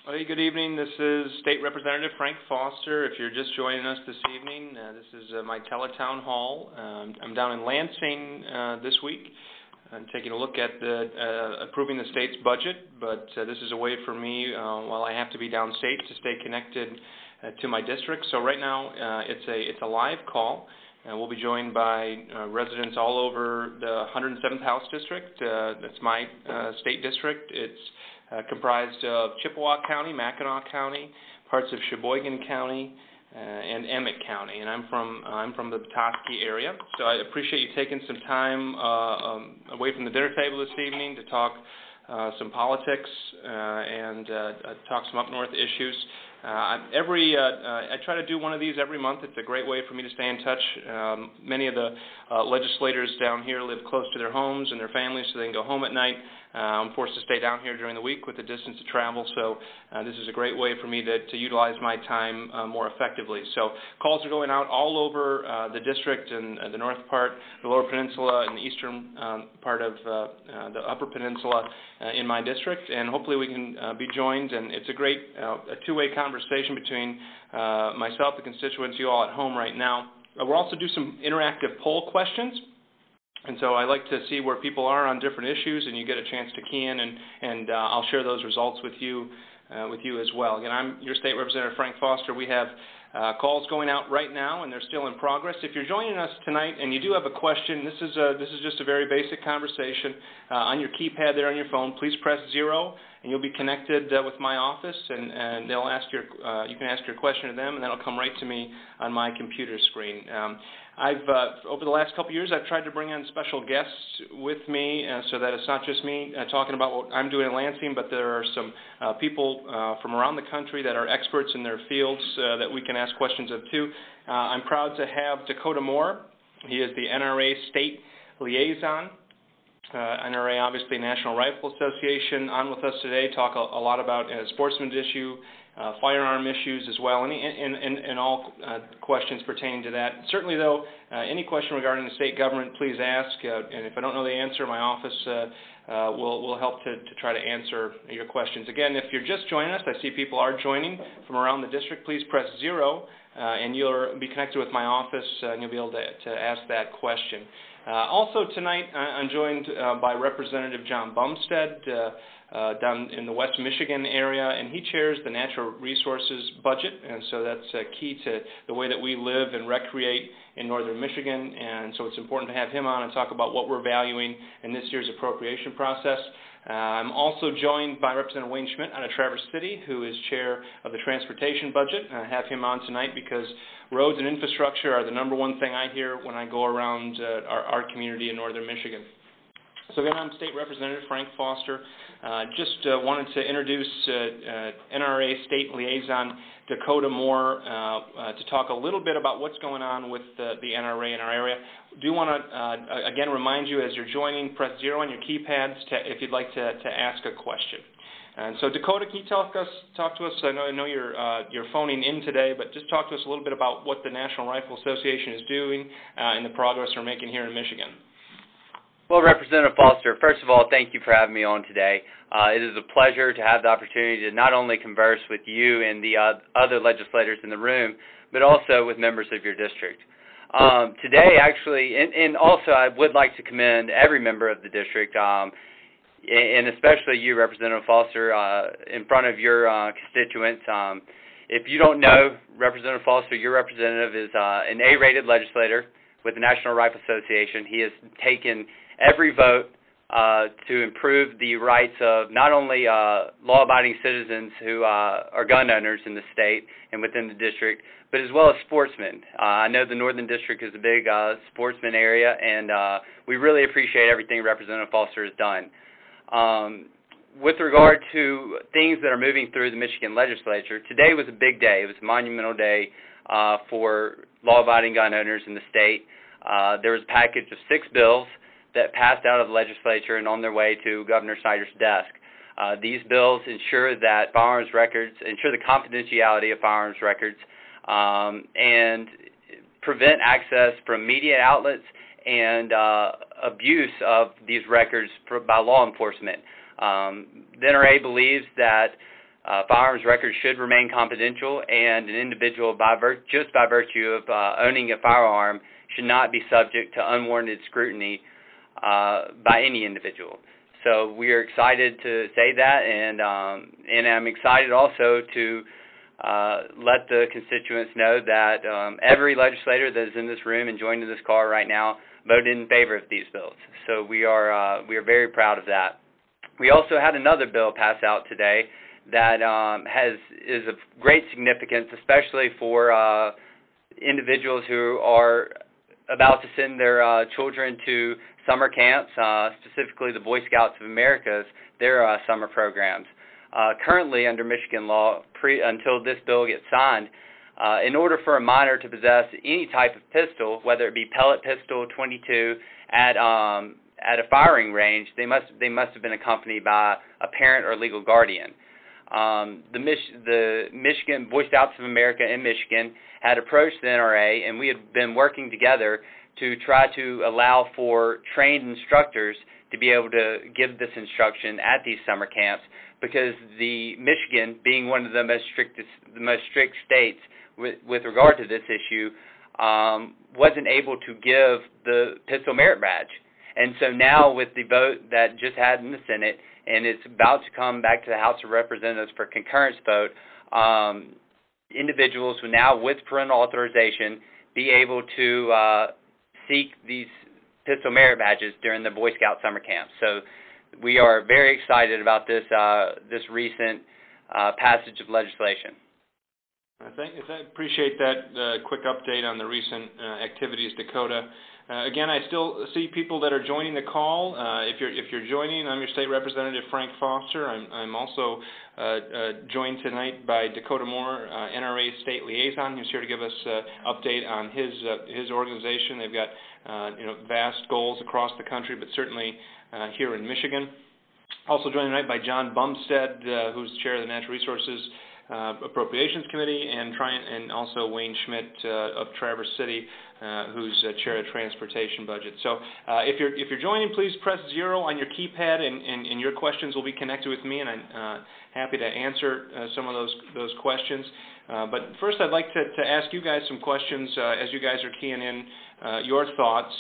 Hey, good evening. This is State Representative Frank Foster. If you're just joining us this evening, this is my teletown hall. I'm down in Lansing this week. I'm taking a look at approving the state's budget, but this is a way for me, while I have to be downstate, to stay connected to my district. So right now, it's a live call. We'll be joined by residents all over the 107th House District. That's my state district. It's comprised of Chippewa County, Mackinac County, parts of Sheboygan County, and Emmett County, and I'm from the Petoskey area. So I appreciate you taking some time away from the dinner table this evening to talk some politics and talk some up north issues. I try to do one of these every month. It's a great way for me to stay in touch. Many of the legislators down here live close to their homes and their families, so they can go home at night. I'm forced to stay down here during the week with the distance to travel, so this is a great way for me to utilize my time more effectively. So calls are going out all over the district and the north part, the lower peninsula, and the eastern part of the upper peninsula in my district, and hopefully we can be joined, and it's a great a two-way conversation between myself, the constituents, you all at home right now. We'll also do some interactive poll questions. And so I like to see where people are on different issues, and you get a chance to key in, and I'll share those results with you as well. Again, I'm your State Representative Frank Foster. We have calls going out right now, and they're still in progress. If you're joining us tonight and you do have a question, this is just a very basic conversation. On your keypad there on your phone, please press 0, and you'll be connected with my office, and they'll ask you can ask your question to them, and that'll come right to me on my computer screen. Over the last couple years, I've tried to bring on special guests with me so that it's not just me talking about what I'm doing in Lansing, but there are some people from around the country that are experts in their fields that we can ask questions of too. I'm proud to have Dakota Moore. He is the NRA State Liaison. NRA, obviously, National Rifle Association, on with us today, talk a lot about sportsman's issue, firearm issues as well, and all questions pertaining to that. Certainly, though, any question regarding the state government, please ask, and if I don't know the answer, my office will help to try to answer your questions. Again, if you're just joining us, I see people are joining from around the district, please press 0, and you'll be connected with my office, and you'll be able to ask that question. Also tonight, I'm joined by Representative John Bumstead down in the West Michigan area, and he chairs the Natural Resources Budget, and so that's key to the way that we live and recreate in northern Michigan, and so it's important to have him on and talk about what we're valuing in this year's appropriation process. I'm also joined by Representative Wayne Schmidt out of Traverse City, who is chair of the Transportation Budget. I have him on tonight because roads and infrastructure are the number one thing I hear when I go around our community in northern Michigan. So again, I'm State Representative Frank Foster. Just wanted to introduce NRA State Liaison Dakota Moore to talk a little bit about what's going on with the NRA in our area. Do want to, again, remind you as you're joining, press 0 on your keypads if you'd like to ask a question. And so, Dakota, can you talk to us? I know you're phoning in today, but just talk to us a little bit about what the National Rifle Association is doing and the progress we're making here in Michigan. Well, Representative Foster, first of all, thank you for having me on today. It is a pleasure to have the opportunity to not only converse with you and the other legislators in the room, but also with members of your district. Today, actually, and also I would like to commend every member of the district, and especially you, Representative Foster, in front of your constituents. If you don't know Representative Foster, your representative is an A-rated legislator with the National Rifle Association. He has taken every vote to improve the rights of not only law-abiding citizens who are gun owners in the state and within the district, but as well as sportsmen. I know the Northern District is a big sportsman area, and we really appreciate everything Representative Foster has done. With regard to things that are moving through the Michigan legislature, today was a big day. It was a monumental day for law-abiding gun owners in the state. There was a package of 6 bills that passed out of the legislature and on their way to Governor Snyder's desk. These bills ensure that firearms records, ensure the confidentiality of firearms records, and prevent access from media outlets and abuse of these records by law enforcement. The NRA believes that Firearms records should remain confidential, and an individual, just by virtue of owning a firearm, should not be subject to unwarranted scrutiny by any individual. So we are excited to say that, and I'm excited also to let the constituents know that every legislator that is in this room and joined in this car right now voted in favor of these bills. So we are very proud of that. We also had another bill pass out today that is of great significance, especially for individuals who are about to send their children to summer camps, specifically the Boy Scouts of America's, their summer programs. Currently, under Michigan law, until this bill gets signed, in order for a minor to possess any type of pistol, whether it be pellet pistol, .22, at a firing range, they must have been accompanied by a parent or legal guardian. The Michigan Boy Scouts of America in Michigan had approached the NRA, and we had been working together to try to allow for trained instructors to be able to give this instruction at these summer camps, because the Michigan, being one of the most strict states with regard to this issue, wasn't able to give the pistol merit badge. And so now, with the vote that just had in the Senate, and it's about to come back to the House of Representatives for concurrence vote, individuals will now, with parental authorization, be able to seek these pistol merit badges during the Boy Scout summer camp. So we are very excited about this recent passage of legislation. I appreciate that quick update on the recent activities, Dakota. Again, I still see people that are joining the call. If you're joining, I'm your State Representative Frank Foster. I'm also joined tonight by Dakota Moore, NRA State Liaison, who's here to give us an update on his organization. They've got vast goals across the country, but certainly here in Michigan. Also joined tonight by John Bumstead, who's chair of the Natural Resources Appropriations Committee, and also Wayne Schmidt of Traverse City, who's chair of Transportation Budget. So if you're joining, please press 0 on your keypad, and your questions will be connected with me, and I'm happy to answer some of those questions. But first, I'd like to ask you guys some questions as you guys are keying in your thoughts.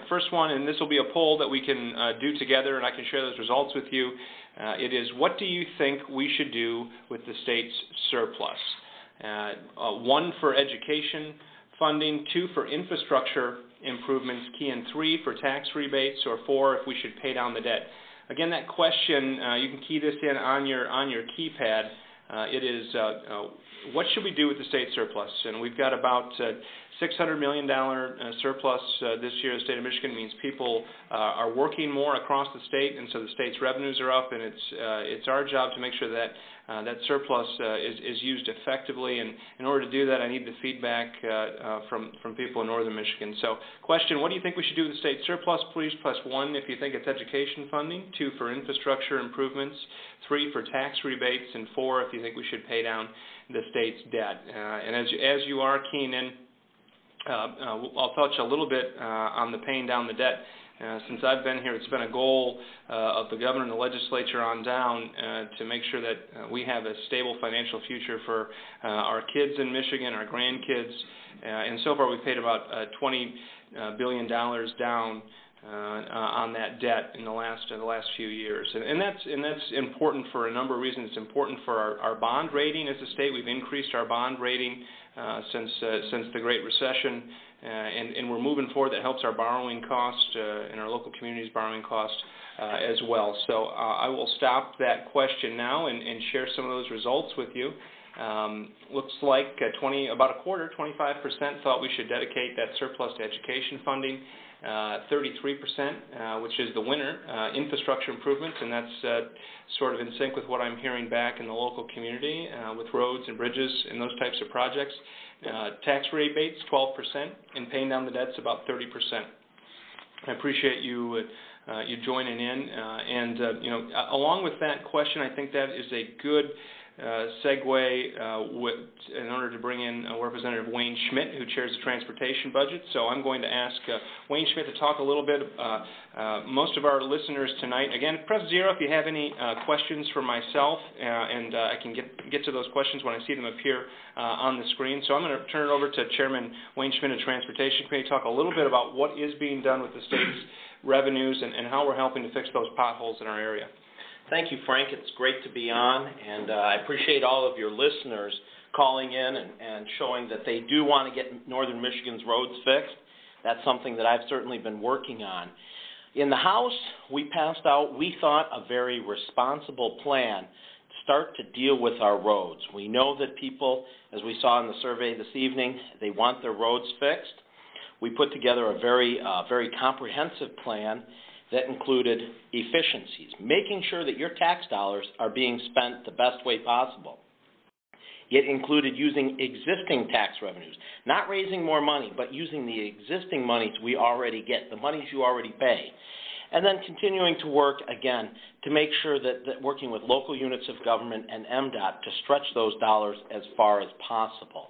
First one, and this will be a poll that we can do together, and I can share those results with you. It is, what do you think we should do with the state's surplus? 1 for education funding, 2 for infrastructure improvements, key in 3 for tax rebates, or 4 if we should pay down the debt. Again, that question, you can key this in on your keypad. It is, what should we do with the state surplus? And we've got about $600 million surplus this year in the state of Michigan. It means people are working more across the state, and so the state's revenues are up, and it's our job to make sure that that surplus is used effectively. And in order to do that, I need the feedback from people in northern Michigan. So question, what do you think we should do with the state surplus? Please press 1 if you think it's education funding, 2 for infrastructure improvements, 3 for tax rebates, and 4 if you think we should pay down the state's debt. And as you are keying in, I'll touch a little bit on the paying down the debt. Since I've been here, it's been a goal of the governor and the legislature on down to make sure that we have a stable financial future for our kids in Michigan, our grandkids, and so far we've paid about $20 billion down on that debt in the last few years, and that's important for a number of reasons. It's important for our bond rating as a state. We've increased our bond rating since the Great Recession, and we're moving forward. That helps our borrowing cost and our local communities' borrowing cost as well. So I will stop that question now and share some of those results with you. Looks like about a quarter, 25% thought we should dedicate that surplus to education funding. 33%, which is the winner, infrastructure improvements, and that's sort of in sync with what I'm hearing back in the local community with roads and bridges and those types of projects. Tax rebates, 12%, and paying down the debt's about 30%. I appreciate you joining in, and along with that question, I think that is a good segue in order to bring in Representative Wayne Schmidt, who chairs the transportation budget. So I'm going to ask Wayne Schmidt to talk a little bit. Most of our listeners tonight, again, press 0 if you have any questions for myself, and I can get to those questions when I see them appear on the screen. So I'm going to turn it over to Chairman Wayne Schmidt of Transportation Committee to talk a little bit about what is being done with the state's revenues and how we're helping to fix those potholes in our area. Thank you, Frank. It's great to be on, and I appreciate all of your listeners calling in and showing that they do want to get northern Michigan's roads fixed. That's something that I've certainly been working on. In the House, we passed out, we thought, a very responsible plan to start to deal with our roads. We know that people, as we saw in the survey this evening, they want their roads fixed. We put together a very comprehensive plan that included efficiencies, making sure that your tax dollars are being spent the best way possible. It included using existing tax revenues, not raising more money, but using the existing monies we already get, the monies you already pay. And then continuing to work, again, to make sure that working with local units of government and MDOT to stretch those dollars as far as possible.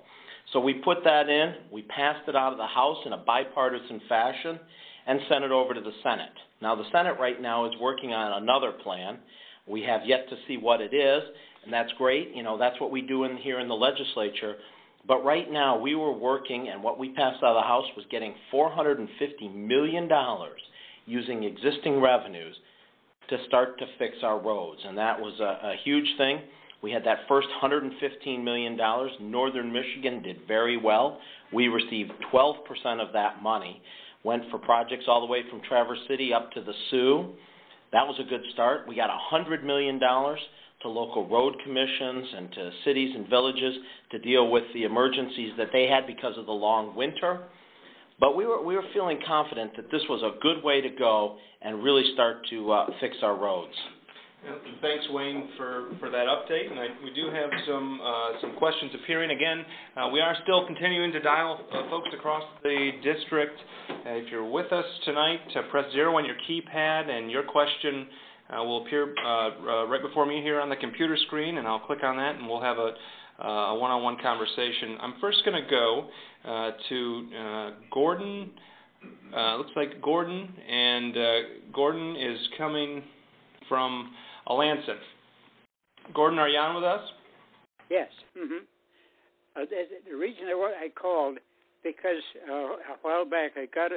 So we put that in, we passed it out of the House in a bipartisan fashion, and sent it over to the Senate. Now, the Senate right now is working on another plan. We have yet to see what it is, and that's great. You know, that's what we do here in the legislature. But right now, we were working, and what we passed out of the House was getting $450 million using existing revenues to start to fix our roads, and that was a huge thing. We had that first $115 million. Northern Michigan did very well. We received 12% of that money. Went for projects all the way from Traverse City up to the Sioux. That was a good start. We got $100 million to local road commissions and to cities and villages to deal with the emergencies that they had because of the long winter. But we were feeling confident that this was a good way to go and really start to fix our roads. Thanks, Wayne, for that update. And we do have some questions appearing. Again, we are still continuing to dial folks across the district. If you're with us tonight, press 0 on your keypad, and your question will appear right before me here on the computer screen, and I'll click on that, and we'll have a one-on-one conversation. I'm first going to go to Gordon. Looks like Gordon, and Gordon is coming from Alanson. Gordon, are you on with us? Yes. The reason I called, because a while back I got,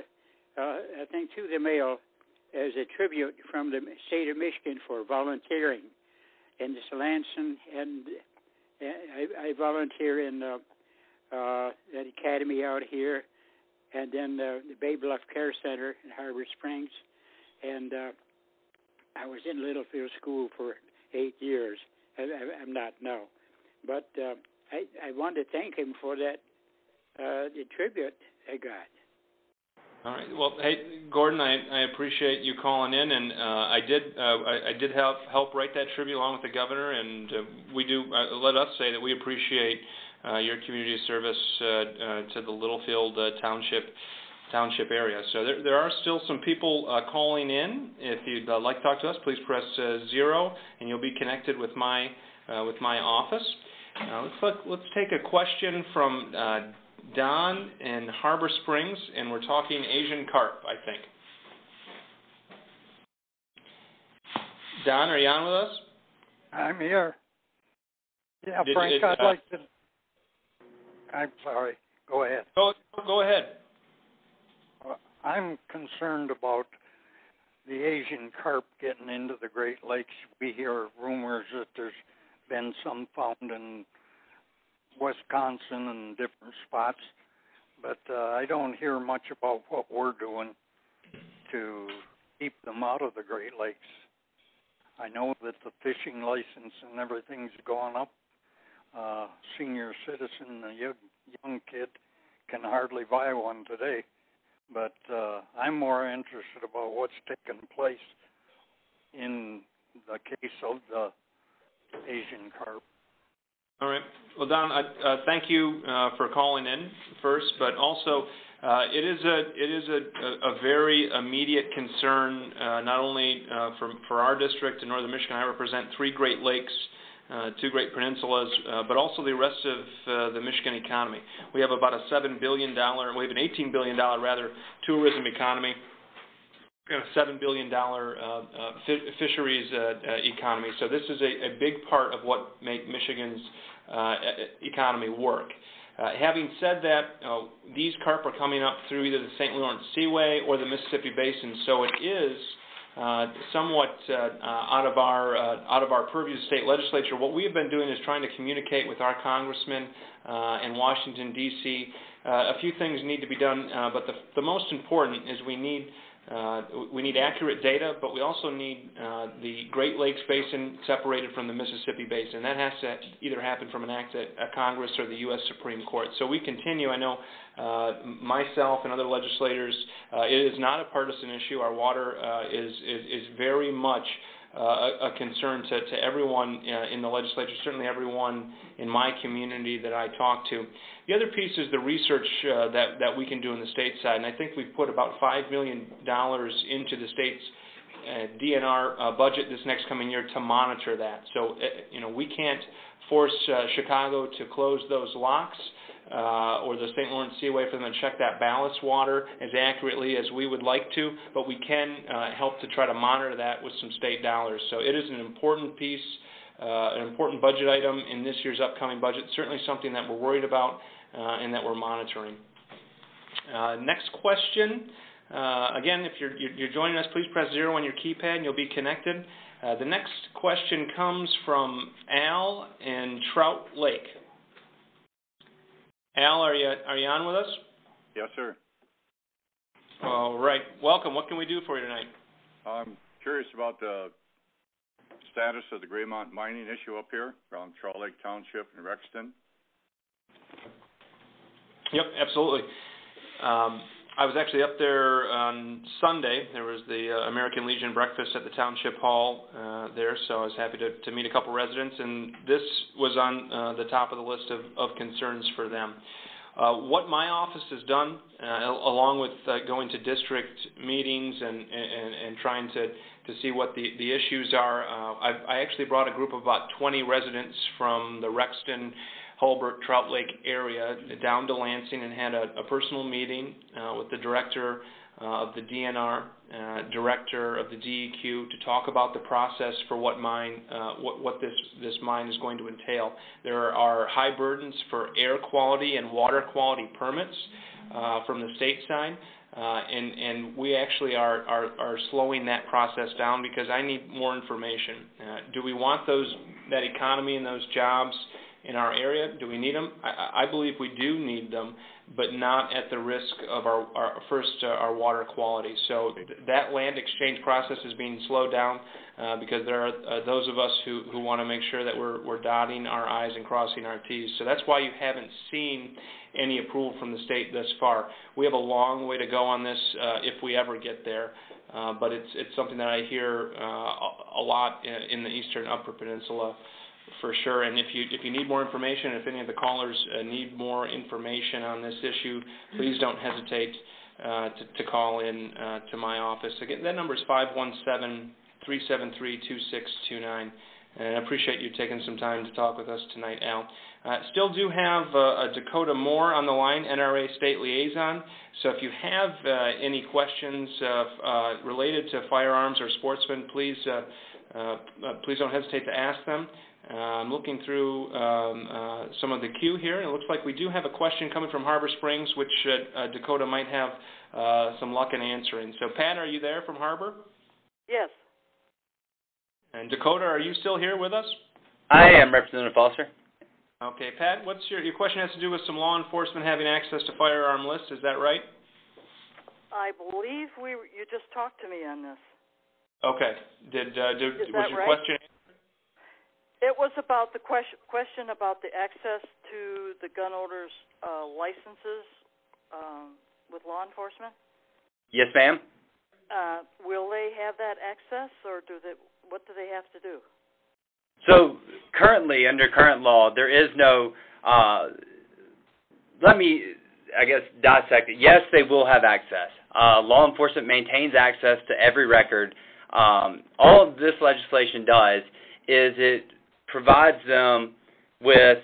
I think, through the mail as a tribute from the state of Michigan for volunteering in this Alanson, and I volunteer in that academy out here, and then the Bay Bluff Care Center in Harbor Springs, and I was in Littlefield School for 8 years. I'm not now. But I wanted to thank him for that, the tribute I got. All right. Well, hey, Gordon, I appreciate you calling in, and I did help write that tribute along with the governor, and we do let us say that we appreciate your community service to the Littlefield Township area. So there are still some people calling in. If you'd like to talk to us, please press 0, and you'll be connected with my office. Let's take a question from Don in Harbor Springs, and we're talking Asian carp, I think. Don, are you on with us? I'm here. Yeah, Frank, I'd like to. I'm sorry. Go ahead. Go ahead. I'm concerned about the Asian carp getting into the Great Lakes. We hear rumors that there's been some found in Wisconsin and different spots, but I don't hear much about what we're doing to keep them out of the Great Lakes. I know that the fishing license and everything's gone up. Senior citizen, a young kid, can hardly buy one today. But I'm more interested about what's taken place in the case of the Asian carp. All right. Well, Don, thank you for calling in first, but also it is a very immediate concern, not only for our district in northern Michigan. I represent 3 Great Lakes two great peninsulas, but also the rest of the Michigan economy. We have about a $7 billion, we have an $18 billion tourism economy, a $7 billion fisheries economy. So this is a big part of what make Michigan's economy work. Having said that, these carp are coming up through either the St. Lawrence Seaway or the Mississippi Basin, so it is somewhat out of our purview as state legislature. What we have been doing is trying to communicate with our congressmen in Washington, D.C. A few things need to be done, but the most important is we need accurate data, but we also need the Great Lakes Basin separated from the Mississippi Basin. That has to either happen from an act at Congress or the U.S. Supreme Court. So we continue. I know myself and other legislators, it is not a partisan issue. Our water is very much a concern to everyone in the legislature, certainly everyone in my community that I talk to. The other piece is the research that we can do on the state side, and I think we've put about $5 million into the state's DNR budget this next coming year to monitor that. So, we can't force Chicago to close those locks or the St. Lawrence Seaway for them to check that ballast water as accurately as we would like to, but we can help to try to monitor that with some state dollars. So it is an important piece, an important budget item in this year's upcoming budget, certainly something that we're worried about and that we're monitoring. Next question. Again, if you're joining us, please press 0 on your keypad and you'll be connected. The next question comes from Al in Trout Lake. Al, are you on with us? Yes, sir. All right. Welcome. What can we do for you tonight? I'm curious about the status of the Greymont mining issue up here around Trout Lake Township and Rexton. Yep, absolutely. I was actually up there on Sunday. There was the American Legion breakfast at the Township Hall there, so I was happy to meet a couple residents, and this was on the top of the list of concerns for them. What my office has done, along with going to district meetings and trying to see what the issues are, I actually brought a group of about 20 residents from the Rexton, Holbert, Trout Lake area down to Lansing and had a personal meeting with the director of the DNR, director of the DEQ, to talk about the process for what this mine is going to entail. There are high burdens for air quality and water quality permits from the state side. And we actually are slowing that process down because I need more information. Do we want that economy and those jobs in our area? Do we need them? I believe we do need them, but not at the risk of our water quality. So that land exchange process is being slowed down because there are those of us who want to make sure that we're dotting our I's and crossing our T's. So that's why you haven't seen any approval from the state thus far. We have a long way to go on this if we ever get there, but it's something that I hear a lot in the eastern Upper Peninsula, for sure. And if you need more information, if any of the callers need more information on this issue, please don't hesitate to call in to my office. Again, that number is 517-373-2629. And I appreciate you taking some time to talk with us tonight, Al. Still do have Dakota Moore on the line, NRA State Liaison. So if you have any questions related to firearms or sportsmen, please don't hesitate to ask them. I'm looking through some of the queue here, and it looks like we do have a question coming from Harbor Springs, which Dakota might have some luck in answering. So, Pat, are you there from Harbor? Yes. And Dakota, are you still here with us? I am, Representative Foster. Okay, Pat, what's your question has to do with some law enforcement having access to firearm lists, is that right? I believe you just talked to me on this. Okay. Was your question? It was about the question about the access to the gun owners' licenses with law enforcement. Yes, ma'am. Will they have that access, or what do they have to do? So currently, under current law, there is no. Let me, dissect it. Yes, they will have access. Law enforcement maintains access to every record. All of this legislation does is it provides them with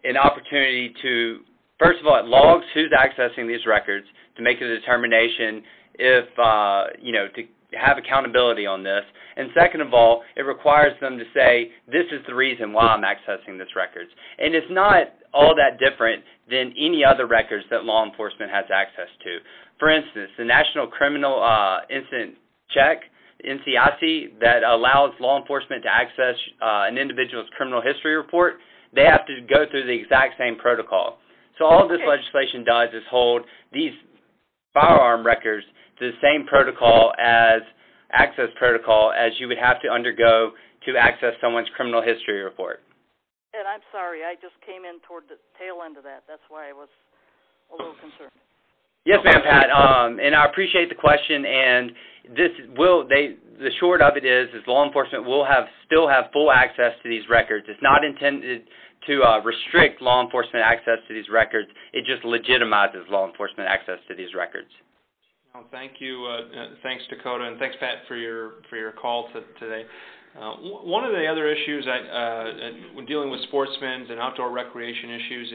an opportunity to, first of all, it logs who's accessing these records to make a determination if, to have accountability on this. And second of all, it requires them to say, this is the reason why I'm accessing this records. And it's not all that different than any other records that law enforcement has access to. For instance, the National Criminal Incident Check, NCIC, that allows law enforcement to access an individual's criminal history report, they have to go through the exact same protocol. So all this legislation does is hold these firearm records to the same access protocol as you would have to undergo to access someone's criminal history report. And I'm sorry, I just came in toward the tail end of that. That's why I was a little concerned. Yes, ma'am, Pat. And I appreciate the question. And the short of it is law enforcement will still have full access to these records. It's not intended to restrict law enforcement access to these records. It just legitimizes law enforcement access to these records. Well, thank you. Thanks, Dakota, and thanks, Pat, for your call today. One of the other issues when dealing with sportsmen and outdoor recreation issues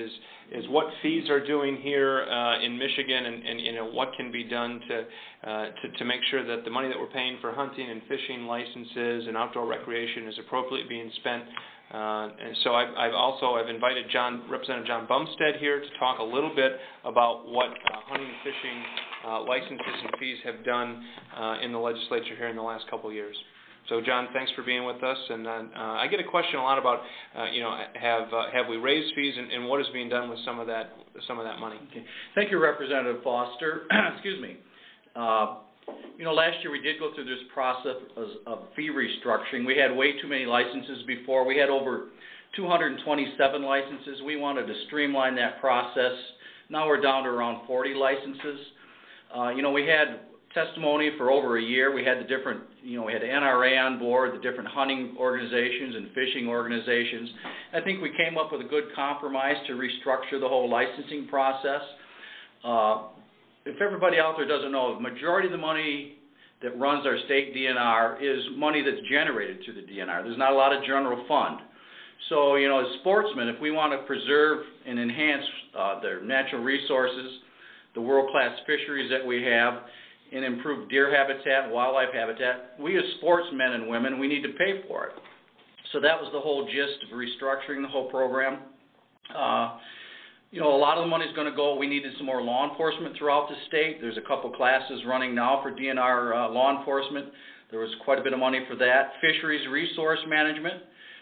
is what fees are doing here in Michigan, and what can be done to make sure that the money that we're paying for hunting and fishing licenses and outdoor recreation is appropriately being spent. And so I've invited Representative John Bumstead here to talk a little bit about what hunting and fishing licenses and fees have done in the legislature here in the last couple of years. So, John, thanks for being with us. And I get a question a lot about, have we raised fees and what is being done with some of that money? Okay. Thank you, Representative Foster. Excuse me. Last year we did go through this process of fee restructuring. We had way too many licenses before. We had over 227 licenses. We wanted to streamline that process. Now we're down to around 40 licenses. We had testimony for over a year. We had we had the NRA on board, the different hunting organizations and fishing organizations. I think we came up with a good compromise to restructure the whole licensing process. If everybody out there doesn't know, the majority of the money that runs our state DNR is money that's generated through the DNR. There's not a lot of general fund. So, as sportsmen, if we want to preserve and enhance their natural resources, the world-class fisheries that we have, and improve deer habitat, wildlife habitat, we as sportsmen and women, we need to pay for it. So that was the whole gist of restructuring the whole program. A lot of the money is going to go. We needed some more law enforcement throughout the state. There's a couple classes running now for DNR law enforcement. There was quite a bit of money for that. Fisheries resource management,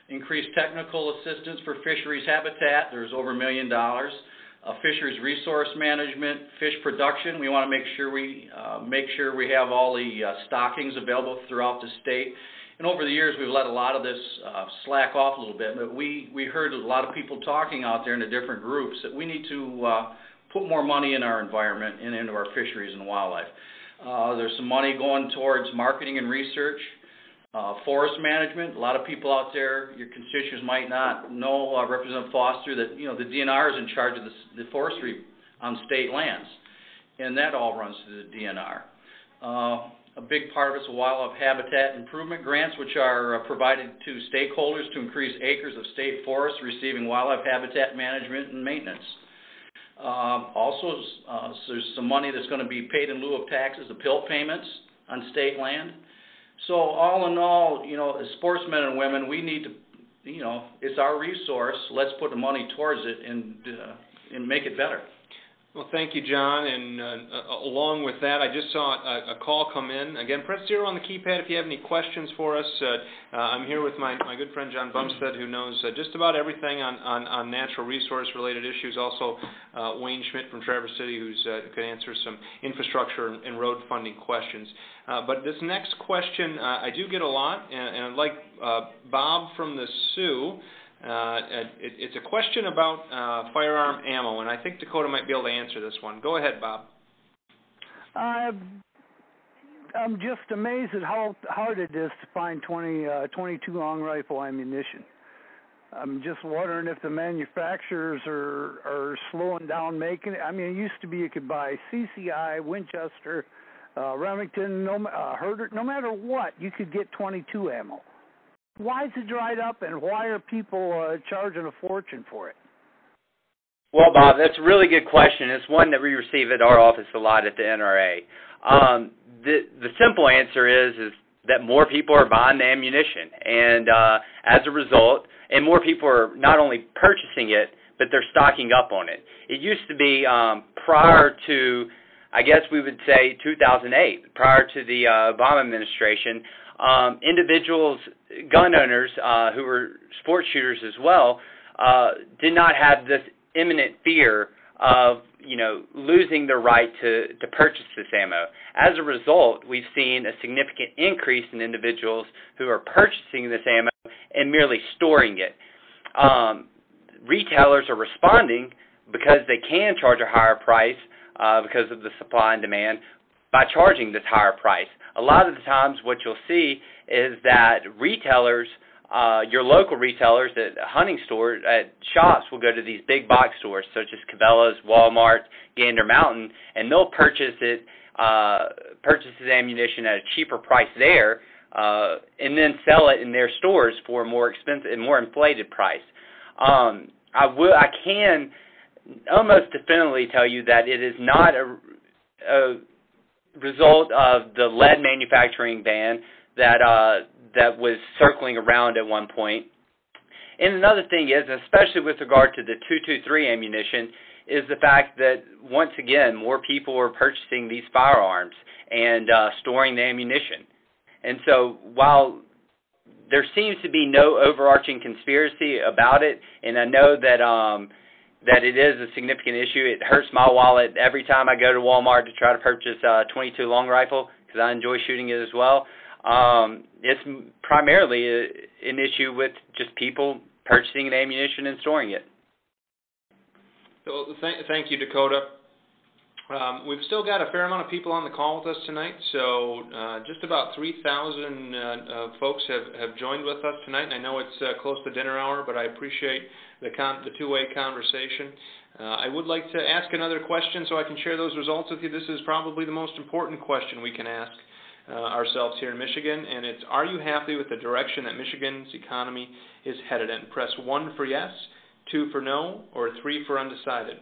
increased technical assistance for fisheries habitat. There's over $1 million. Fisheries resource management, fish production. We want to make sure we have all the stockings available throughout the state. And over the years, we've let a lot of this slack off a little bit. But we heard a lot of people talking out there in the different groups that we need to put more money in our environment and into our fisheries and wildlife. There's some money going towards marketing and research, forest management. A lot of people out there, your constituents might not know, Representative Foster, that the DNR is in charge of the forestry on state lands, and that all runs through the DNR. A big part of it's wildlife habitat improvement grants, which are provided to stakeholders to increase acres of state forests receiving wildlife habitat management and maintenance. Also, there's some money that's going to be paid in lieu of taxes, the PILT payments on state land. So all in all, as sportsmen and women, we need to, it's our resource. Let's put the money towards it and make it better. Well, thank you, John. And along with that, I just saw a call come in. Again, press 0 on the keypad if you have any questions for us. I'm here with my good friend John Bumstead, who knows just about everything on natural resource-related issues. Also, Wayne Schmidt from Traverse City, who could answer some infrastructure and road funding questions. But this next question, I do get a lot, and I'd like Bob from the Sioux. It's a question about firearm ammo, and I think Dakota might be able to answer this one. Go ahead, Bob. I'm just amazed at how hard it is to find 22 long rifle ammunition. I'm just wondering if the manufacturers are slowing down making it. I mean, it used to be you could buy CCI, Winchester, Remington, Herder, no matter what, you could get 22 ammo. Why is it dried up, and why are people charging a fortune for it? Well, Bob, that's a really good question. It's one that we receive at our office a lot at the NRA. The simple answer is that more people are buying the ammunition, and as a result, and more people are not only purchasing it, but they're stocking up on it. It used to be prior to, I guess we would say 2008, prior to the Obama administration, individuals, gun owners who were sports shooters as well, did not have this imminent fear of losing their right to purchase this ammo. As a result, we've seen a significant increase in individuals who are purchasing this ammo and merely storing it. Retailers are responding because they can charge a higher price because of the supply and demand by charging this higher price. A lot of the times what you'll see is that retailers, your local retailers at hunting stores, at shops, will go to these big box stores such as Cabela's, Walmart, Gander Mountain, and they'll purchase this ammunition at a cheaper price there, and then sell it in their stores for a more expensive and more inflated price. I can almost definitively tell you that it is not a result of the lead manufacturing ban that was circling around at one point. And another thing is, especially with regard to the .223 ammunition, is the fact that, once again, more people are purchasing these firearms and storing the ammunition. And so while there seems to be no overarching conspiracy about it, and I know that it is a significant issue, it hurts my wallet every time I go to Walmart to try to purchase a .22 long rifle because I enjoy shooting it as well. It's primarily an issue with just people purchasing the ammunition and storing it. So thank you, Dakota. We've still got a fair amount of people on the call with us tonight, so just about 3,000 folks have joined with us tonight, and I know it's close to dinner hour, but I appreciate the two-way conversation. I would like to ask another question so I can share those results with you. This is probably the most important question we can ask ourselves here in Michigan, and it's, are you happy with the direction that Michigan's economy is headed in? Press 1 for yes, 2 for no, or 3 for undecided.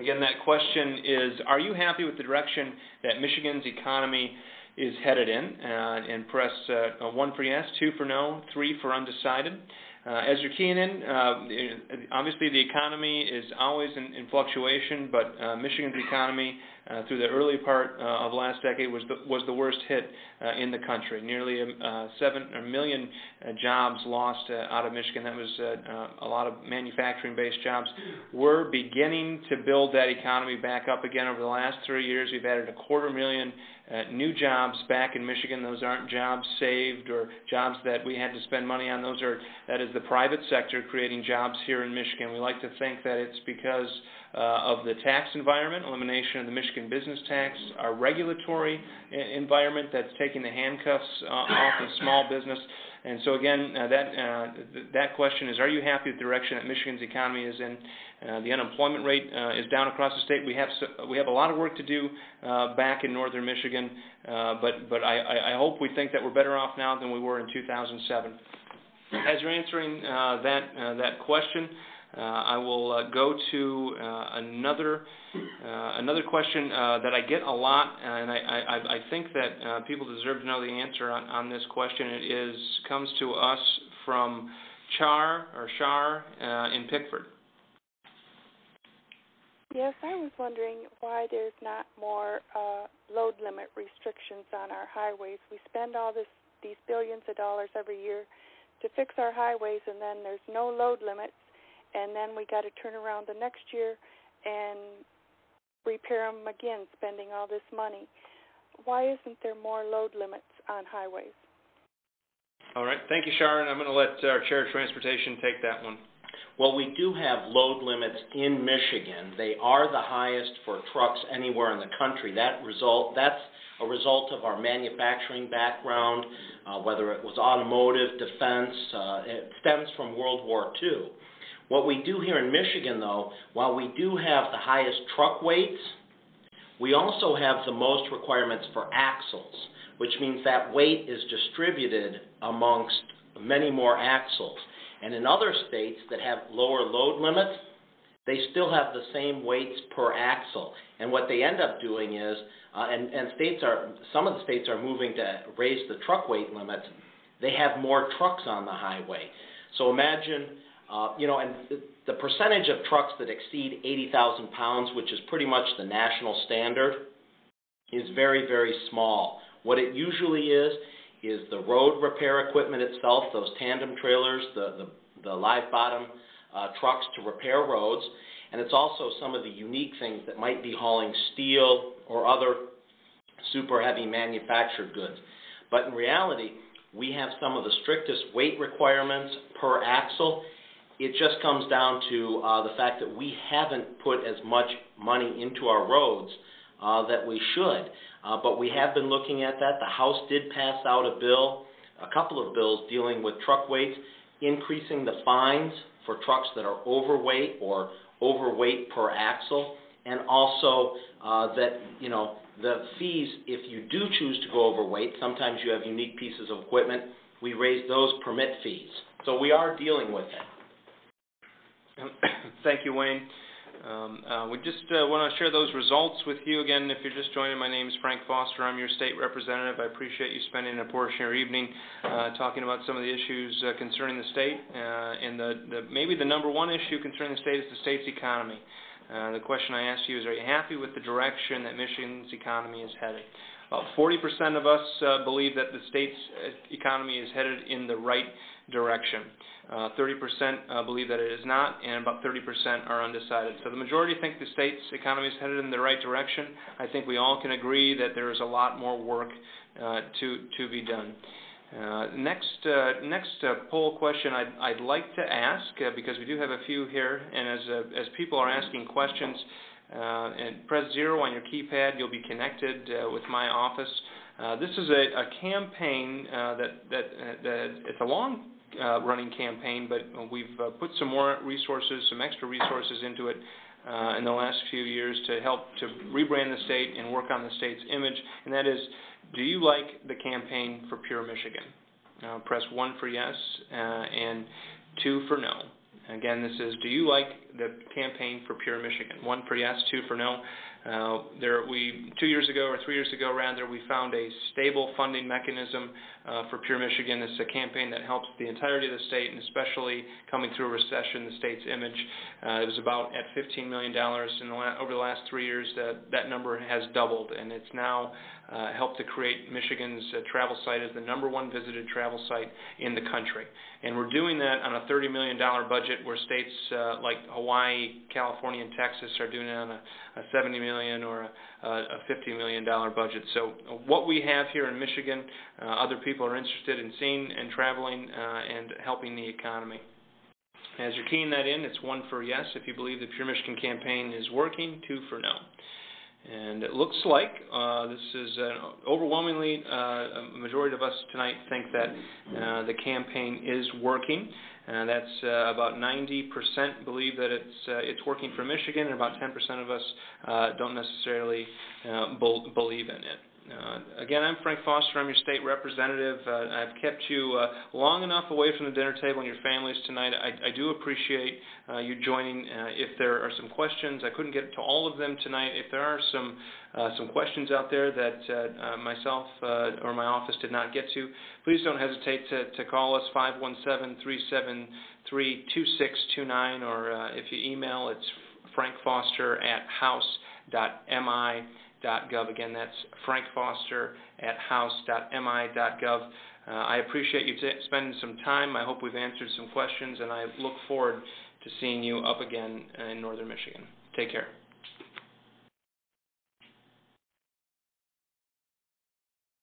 Again, that question is, are you happy with the direction that Michigan's economy is headed in? And press 1 for yes, 2 for no, 3 for undecided. As you're keying in, obviously the economy is always in fluctuation, but Michigan's economy through the early part of last decade was the worst hit in the country. Nearly 7 million jobs lost out of Michigan. That was a lot of manufacturing-based jobs. We're beginning to build that economy back up again over the last 3 years. We've added 250,000 new jobs back in Michigan. Those aren't jobs saved or jobs that we had to spend money on. That is the private sector creating jobs here in Michigan. We like to think that it's because of the tax environment, elimination of the Michigan business tax, our regulatory environment that's taking the handcuffs off of small business. And so again, that question is, are you happy with the direction that Michigan's economy is in? The unemployment rate is down across the state. We have a lot of work to do back in northern Michigan, but I hope we think that we're better off now than we were in 2007. As you're answering that question, I will go to another question that I get a lot, and I think that people deserve to know the answer on this question. It comes to us from Shar in Pickford. Yes, I was wondering why there's not more load limit restrictions on our highways. We spend all these billions of dollars every year to fix our highways, and then there's no load limits, and then we got to turn around the next year and repair them again, spending all this money. Why isn't there more load limits on highways? All right. Thank you, Sharon. I'm going to let our Chair of Transportation take that one. Well, we do have load limits in Michigan. They are the highest for trucks anywhere in the country. That's a result of our manufacturing background, whether it was automotive, defense. It stems from World War II. What we do here in Michigan, though, while we do have the highest truck weights, we also have the most requirements for axles. which means that weight is distributed amongst many more axles. And in other states that have lower load limits, they still have the same weights per axle. And what they end up doing is, some of the states are moving to raise the truck weight limits. They have more trucks on the highway. So imagine, and the percentage of trucks that exceed 80,000 pounds, which is pretty much the national standard, is very, very small. What it usually is the road repair equipment itself, those tandem trailers, the live bottom trucks to repair roads, and it's also some of the unique things that might be hauling steel or other super heavy manufactured goods. But in reality, we have some of the strictest weight requirements per axle. It just comes down to the fact that we haven't put as much money into our roads that we should. But we have been looking at that. The House did pass out a couple of bills dealing with truck weights, increasing the fines for trucks that are overweight or overweight per axle, and also the fees, if you do choose to go overweight, sometimes you have unique pieces of equipment, we raise those permit fees. So we are dealing with it. Thank you, Wayne. We just want to share those results with you. Again, if you're just joining, my name is Frank Foster. I'm your state representative. I appreciate you spending a portion of your evening talking about some of the issues concerning the state. And maybe the number one issue concerning the state is the state's economy. The question I asked you is, are you happy with the direction that Michigan's economy is headed? About 40% of us believe that the state's economy is headed in the right direction. 30% believe that it is not, and about 30% are undecided. So the majority think the state's economy is headed in the right direction. I think we all can agree that there is a lot more work to be done. Next poll question I'd like to ask, because we do have a few here, and as people are asking questions, and press 0 on your keypad, you'll be connected with my office. This is a campaign that it's a long running campaign, but we've put some more resources, some extra resources into it in the last few years to help to rebrand the state and work on the state's image, and that is, do you like the campaign for Pure Michigan? Press 1 for yes and 2 for no. Again, this is, do you like the campaign for Pure Michigan? 1 for yes, 2 for no. 2 years ago, or 3 years ago rather, we found a stable funding mechanism for Pure Michigan. This is a campaign that helps the entirety of the state, and especially coming through a recession, the state's image. It was about at $15 million over the last 3 years. That number has doubled, and it's now helped to create Michigan's travel site as the #1 visited travel site in the country. And we're doing that on a $30 million budget, where states like Hawaii, California, and Texas are doing it on a $70 million or a $50 million budget. So what we have here in Michigan, other people are interested in seeing and traveling and helping the economy. As you're keying that in, it's 1 for yes if you believe the Pure Michigan campaign is working, 2 for no. And it looks like this is overwhelmingly a majority of us tonight think that the campaign is working. That's about 90% believe that it's working for Michigan, and about 10% of us don't necessarily believe in it. Again, I'm Frank Foster. I'm your state representative. I've kept you long enough away from the dinner table and your families tonight. I do appreciate you joining. If there are some questions, I couldn't get to all of them tonight. If there are some questions out there that myself or my office did not get to, please don't hesitate to call us, 517-373-2629, or if you email, it's frankfoster@house.mi.gov. Again, that's frankfoster@house.mi.gov. I appreciate you spending some time. I hope we've answered some questions, and I look forward to seeing you up again in Northern Michigan. Take care.